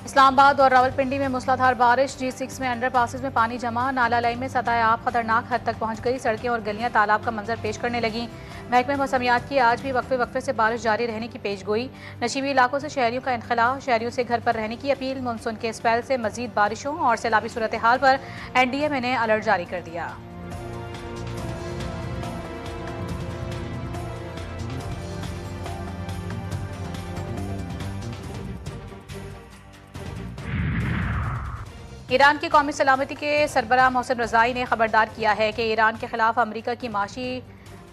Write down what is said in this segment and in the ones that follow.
इस्लामाबाद और रावलपिंडी में मूसलाधार बारिश, G6 में अंडर पासेस में पानी जमा, नाला लाई में सतह आब खतरनाक हद तक पहुंच गई, सड़कें और गलियां तालाब का मंजर पेश करने लगी। महकमे मौसमियात की आज भी वक्फे से बारिश जारी रहने की पेशगोई, नशीबी इलाकों से शहरियों का इनखला, शहरियों से घर पर रहने की अपील। मानसून के स्पेल से मजीद बारिशों और सैलाबी सूरत हाल पर NDMA ने अलर्ट जारी कर दिया। ईरान की कौमी सलामती के सरबराह मोहसिन रज़ाई ने खबरदार किया है कि ईरान के खिलाफ अमरीका की माशी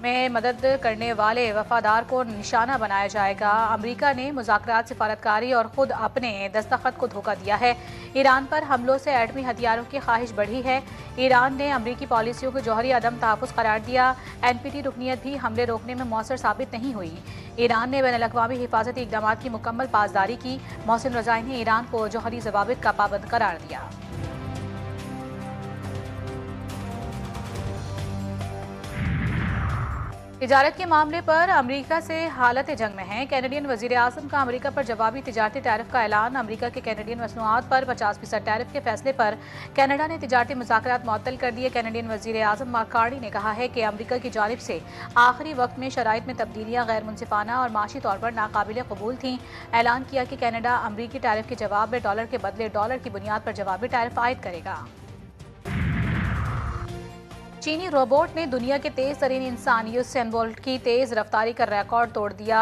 में मदद करने वाले वफादार को निशाना बनाया जाएगा। अमरीका ने मुज़ाकरात, सिफारतकारी और खुद अपने दस्तखत को धोखा दिया है। ईरान पर हमलों से एटमी हथियारों की ख्वाहिश बढ़ी है। ईरान ने अमरीकी पॉलिसियों को जौहरी अदम तहफ़्फ़ुज़ करार दिया। NPT रुकनीत भी हमले रोकने में मौसर साबित नहीं हुई। ईरान ने बैनुल-अक़वामी हिफाजती इक़दाम की मुकम्मल पासदारी की। मोहसिन रज़ाई ने ईरान को जौहरी ज़वाबित का पाबंद करार दिया। तिजारत के मामले पर अमरीका से हालत जंग में है। कैनेडियन वज़ीर आज़म का अमरीका पर जवाबी तिजारती टैरिफ का ऐलान। अमरीका के कैनेडियन मसनूआत पर 50% टैरिफ के फैसले पर कनाडा ने तिजारती मुज़ाकरात मुअत्तल कर दिए। कैनेडियन वज़ीर आज़म मार्क कार्नी ने कहा है कि अमरीका की जानिब से आखिरी वक्त में शराइत में तब्दीलियाँ गैर मुनसिफाना और माशी तौर पर नाकाबिल कबूल थीं। ऐलान किया कि कनाडा अमरीकी टैरिफ के जवाब में डॉलर के बदले डॉलर की बुनियाद पर जवाबी टैरिफ आयद करेगा। चीनी रोबोट ने दुनिया के तेज तरीन इंसान यूसेन बोल्ट की तेज रफ्तारी का रिकॉर्ड तोड़ दिया।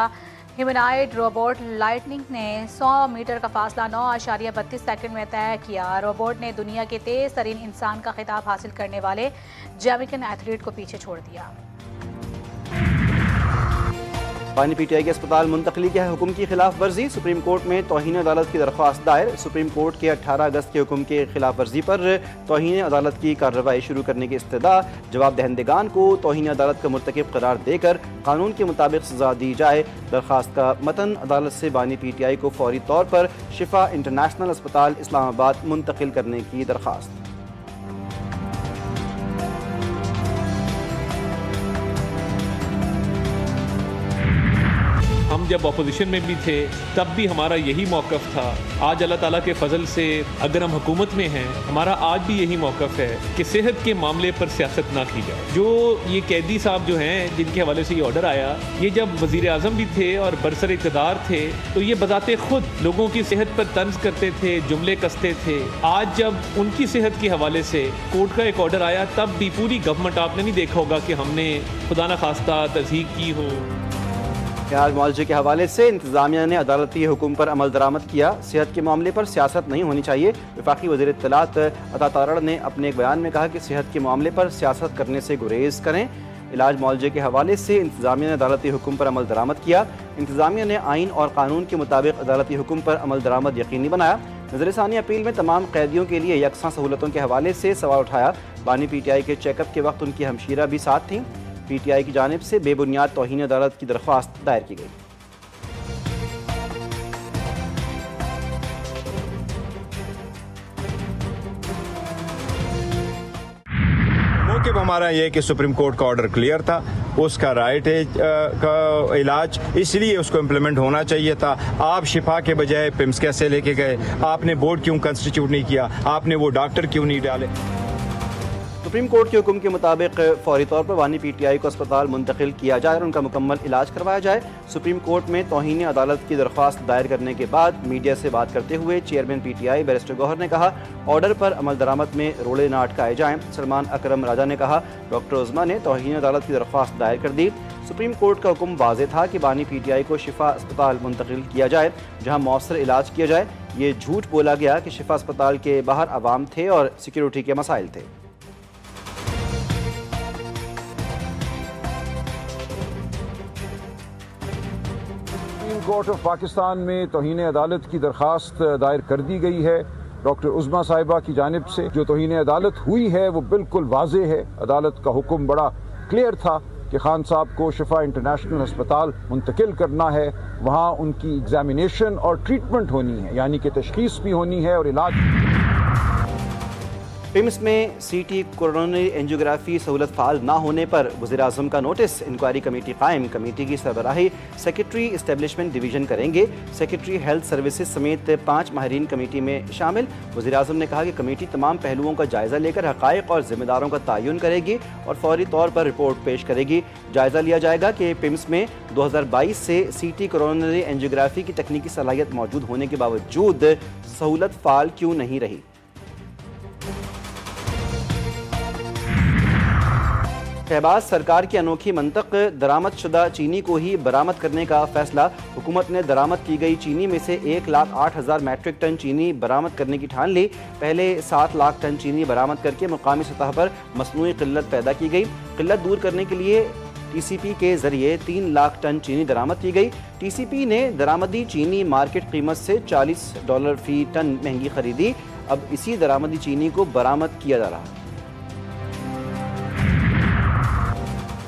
ह्यूमनॉइड रोबोट लाइटनिंग ने 100 मीटर का फासला 9.32 सेकंड में तय किया। रोबोट ने दुनिया के तेज तरीन इंसान का खिताब हासिल करने वाले जैमिकन एथलीट को पीछे छोड़ दिया। बानी PTI के अस्पताल मुंतकली के हुक्म की खिलाफ वर्जी, सुप्रीम कोर्ट में तौहीन अदालत की दरख्वास्त दायर। सुप्रीम कोर्ट के 18 अगस्त के हुक्म के खिलाफ वर्जी पर तौहीन अदालत की कार्रवाई शुरू करने की इस्तदा। जवाब दहंदगान को तौहीन अदालत का मुर्तकिब करार देकर कानून के मुताबिक सजा दी जाए। दरख्वास्त का मतन अदालत से बानी PTI को फौरी तौर पर शिफा इंटरनेशनल अस्पताल इस्लामाबाद मुंतकिल करने की दरख्वास्त। हम जब अपोजिशन में भी थे तब भी हमारा यही मौक़िफ़ था। आज अल्लाह ताला के फजल से अगर हम हुकूमत में हैं, हमारा आज भी यही मौक़िफ़ है कि सेहत के मामले पर सियासत ना की जाए। जो ये कैदी साहब जो हैं जिनके हवाले से ये ऑर्डर आया, ये जब वज़ीर आज़म भी थे और बरसर इक़्तिदार थे तो ये बज़ाते खुद लोगों की सेहत पर तंज करते थे, जुमले कसते थे। आज जब उनकी सेहत के हवाले से कोर्ट का एक ऑर्डर आया तब भी पूरी गवर्नमेंट आपने नहीं देखा होगा कि हमने खुदा न खास्ता तज़हीक की हो। आज मुआवजे के हवाले से इंतजामिया ने अदालती हुक्म पर अमल दरामद किया। सेहत के मामले पर सियासत नहीं होनी चाहिए। वफाकी वज़ीर इत्तलात अता तारड़ ने अपने एक बयान में कहा कि सेहत के मामले पर सियासत करने से गुरेज करें। इलाज मुआवजे के हवाले से इंतजामिया ने अदालती हुक्म पर अमल दरामद किया। इंतजामिया ने आइन और कानून के मुताबिक अदालती हुक्म पर अमल दरामद यकीनी बनाया। नज़रसानी अपील में तमाम कैदियों के लिए यकसां सहूलतों के हवाले से सवाल उठाया। बानी PTI के चेकअप के वक्त उनकी हमशीरा भी साथ थीं। PTI की जानिब से बेबुनियाद तौहीन अदालत की दरख्वास्त दायर की गई। मौक़िफ़ हमारा ये है कि सुप्रीम कोर्ट का ऑर्डर क्लियर था, उसका राइट है का इलाज, इसलिए उसको इम्प्लीमेंट होना चाहिए था। आप शिफा के बजाय पिम्स कैसे लेके गए? आपने बोर्ड क्यों कंस्टिट्यूट नहीं किया? आपने वो डॉक्टर क्यों नहीं डाले? सुप्रीम कोर्ट के हुक्म के मुताबिक फौरी तौर पर बानी PTI को अस्पताल मुंतकिल किया जाए और उनका मुकम्मल इलाज करवाया जाए। सुप्रीम कोर्ट में तौहीन अदालत की दरख्वास्त दायर करने के बाद मीडिया से बात करते हुए चेयरमैन PTI बैरिस्टर गौहर ने कहा, ऑर्डर पर अमल दरामद में रोड़े ना अटकाए जाएं। सलमान अकरम राजा ने कहा, डॉक्टर उज़्मा ने तौहीन अदालत की दरख्वास्त दायर कर दी। सुप्रीम कोर्ट का हुक्म वाज़ेह था कि बानी PTI को शिफा अस्पताल मुंतकिल किया जाए जहाँ मौसर इलाज किया जाए। ये झूठ बोला गया कि शिफा अस्पताल के बाहर आवाम थे और सिक्योरिटी के मसाइल थे। कोर्ट ऑफ पाकिस्तान में तौहीन अदालत की दरख्वास्त दायर कर दी गई है डॉक्टर उज़्मा साहिबा की जानिब से। जो तौहीन अदालत हुई है वो बिल्कुल वाज़ेह है। अदालत का हुक्म बड़ा क्लियर था कि खान साहब को शिफा इंटरनेशनल अस्पताल मुंतकिल करना है। वहाँ उनकी एग्जामिनेशन और ट्रीटमेंट होनी है, यानी कि तशखीस भी होनी है और इलाज। पिम्स में सीटी कोरोनरी एंजियोग्राफी सहूलत फाल ना होने पर वज़ीर-ए-आज़म का नोटिस। इंक्वायरी कमेटी कायम। कमेटी की सरबराही सेक्रेटरी इस्टेब्लिशमेंट डिवीजन करेंगे। सेक्रेटरी हेल्थ सर्विसेज समेत 5 माहिरीन कमेटी में शामिल। वज़ीर-ए-आज़म ने कहा कि कमेटी तमाम पहलुओं का जायजा लेकर हक़ाइक़ और जिम्मेदारों का तयन करेगी और फौरी तौर पर रिपोर्ट पेश करेगी। जायजा लिया जाएगा कि पिम्स में 2022 से सीटी कोरोनरी एंजियोग्राफी की तकनीकी सलाहियत मौजूद होने के बावजूद सहूलत फाल क्यों नहीं रही। शहबाज सरकार की अनोखी मंतक, दरामद शुदा चीनी को ही बरामद करने का फैसला। हुकूमत ने दरामद की गई चीनी में से 1,08,000 मैट्रिक टन चीनी बरामद करने की ठान ली। पहले 7 लाख टन चीनी बरामद करके मुकामी सतह पर मसनूई किल्लत पैदा की गई। किल्लत दूर करने के लिए TCP के जरिए 3 लाख टन चीनी दरामद की गई। TCP ने दरामदी चीनी मार्केट कीमत से $40 फी टन महंगी खरीदी। अब इसी दरामदी चीनी को बरामद किया जा रहा है।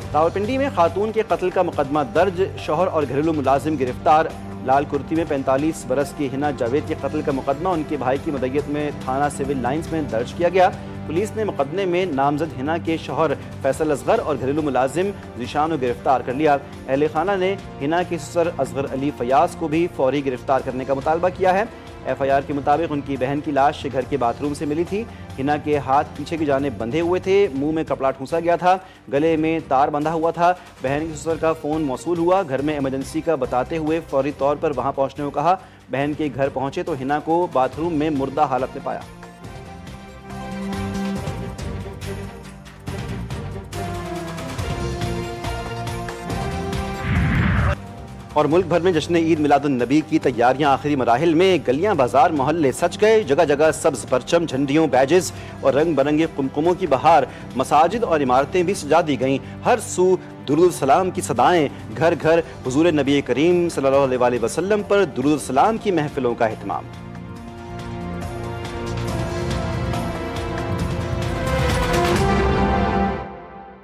रावलपिंडी में खातून के कत्ल का मुकदमा दर्ज। शौहर और घरेलू मुलाजिम गिरफ्तार। लाल कुर्ती में 45 बरस की हिना जावेद के कत्ल का मुकदमा उनके भाई की मदय्यत में थाना सिविल लाइंस में दर्ज किया गया। पुलिस ने मुकदमे में नामजद हिना के शौहर फैसल असगर और घरेलू मुलाजिम ज़ीशान को गिरफ्तार कर लिया। अहले खाना ने हिना के ससुर असगर अली फयाज को भी फौरी गिरफ्तार करने का मुतालबा किया है। FIR के मुताबिक उनकी बहन की लाश घर के बाथरूम से मिली थी। हिना के हाथ पीछे की जानिब बंधे हुए थे, मुंह में कपड़ा ठूंसा गया था, गले में तार बंधा हुआ था। बहन के ससुर का फ़ोन मौसूल हुआ। घर में इमरजेंसी का बताते हुए फौरी तौर पर वहां पहुंचने को कहा। बहन के घर पहुंचे तो हिना को बाथरूम में मुर्दा हालत में पाया। और मुल्क भर में जश्न ईद मिलादुन नबी की तैयारियां आखिरी मराहिल में। गलियां, बाजार, मोहल्ले सज गए। जगह जगह सब्ज परचम, झंडियों, बैजेस और रंग बिरंगे कुमकुमों की बहार। मसाजिद और इमारतें भी सजा दी गईं। हर सू दुरूद सलाम की सदाएं। घर घर हुजूर नबी करीम सल्लल्लाहु अलैहि वसल्लम पर दुरूद सलाम की महफिलों का एहतमाम।